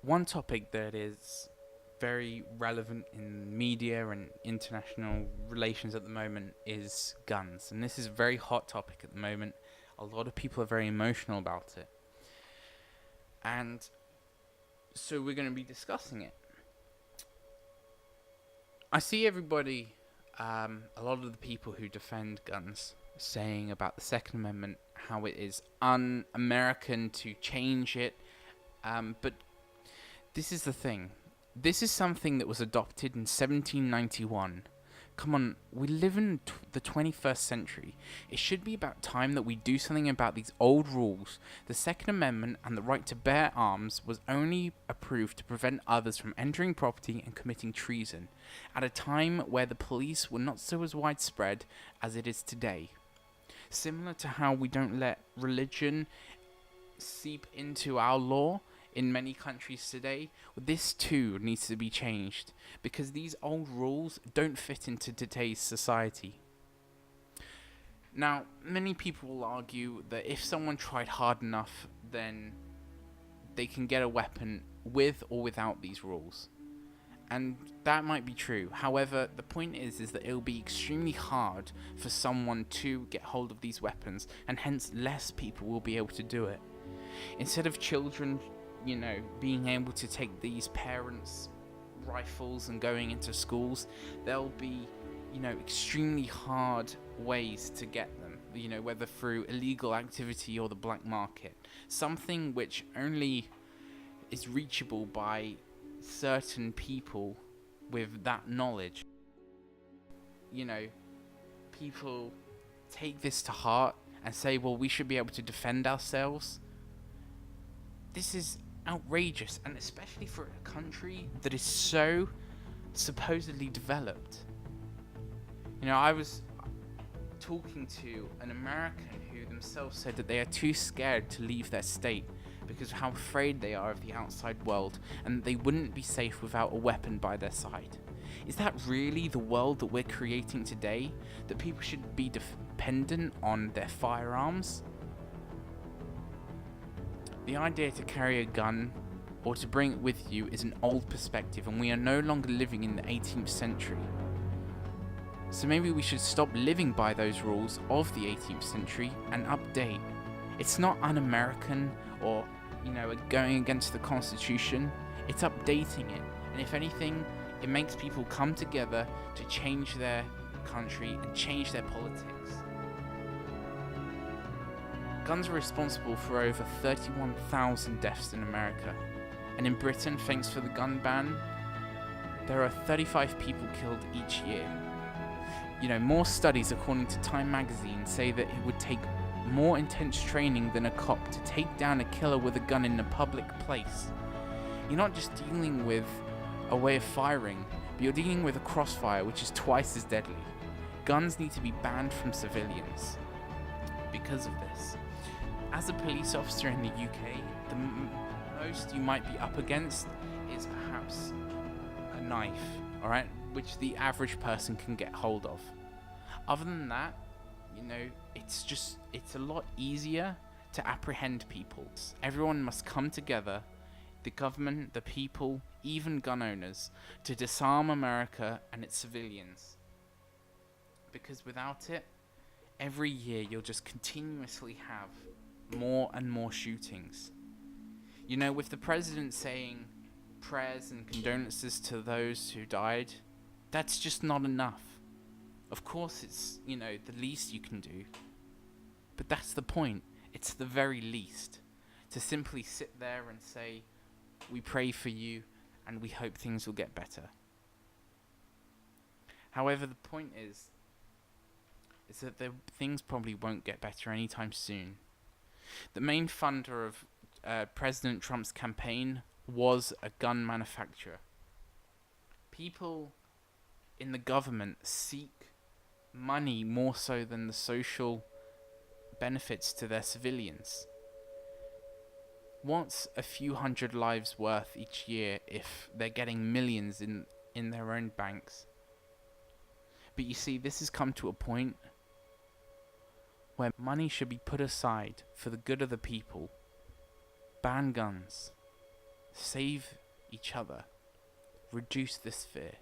One topic that is very relevant in media and international relations at the moment is guns. And this is a very hot topic at the moment. A lot of people are very emotional about it. And so we're going to be discussing it. I see everybody, a lot of the people who defend guns, saying about the Second Amendment, how it is un-American to change it. But this is the thing. This is something that was adopted in 1791. Come on, we live in the 21st century. It should be about time that we do something about these old rules. The Second Amendment and the right to bear arms was only approved to prevent others from entering property and committing treason, at a time where the police were not so as widespread as it is today. Similar to how we don't let religion seep into our law in many countries today, this too needs to be changed, because these old rules don't fit into today's society. Now, many people will argue that if someone tried hard enough, then they can get a weapon with or without these rules. And that might be true. However, the point is that it will be extremely hard for someone to get hold of these weapons, and hence less people will be able to do it. Instead of children, being able to take these parents' rifles and going into schools, there'll be, extremely hard ways to get them, whether through illegal activity or the black market. Something which only is reachable by certain people with that knowledge. People take this to heart and say, well, we should be able to defend ourselves. This is outrageous, and especially for a country that is so supposedly developed. I was talking to an American who themselves said that they are too scared to leave their state because of how afraid they are of the outside world, and they wouldn't be safe without a weapon by their side. Is that really the world that we're creating today? That people should be dependent on their firearms? The idea to carry a gun or to bring it with you is an old perspective, and we are no longer living in the 18th century. So maybe we should stop living by those rules of the 18th century and update. It's not un-American or, going against the Constitution. It's updating it. And if anything, it makes people come together to change their country and change their politics. Guns are responsible for over 31,000 deaths in America. And in Britain, thanks to the gun ban, there are 35 people killed each year. More studies, according to Time magazine, say that it would take more intense training than a cop to take down a killer with a gun in a public place. You're not just dealing with a way of firing, but you're dealing with a crossfire, which is twice as deadly. Guns need to be banned from civilians because of this. As a police officer in the UK, the most you might be up against is perhaps a knife, alright, which the average person can get hold of. Other than that, it's a lot easier to apprehend people. Everyone must come together, the government, the people, even gun owners, to disarm America and its civilians. Because without it, every year you'll just continuously have more and more shootings. With the president saying prayers and condolences to those who died, that's just not enough. Of course, it's, the least you can do. But that's the point. It's the very least. To simply sit there and say, we pray for you and we hope things will get better. However, the point is that things probably won't get better anytime soon. The main funder of President Trump's campaign was a gun manufacturer. People in the government seek money more so than the social benefits to their civilians. What's a few hundred lives worth each year if they're getting millions in their own banks? But you see, this has come to a point where money should be put aside for the good of the people. Ban guns. save each other, reduce this fear.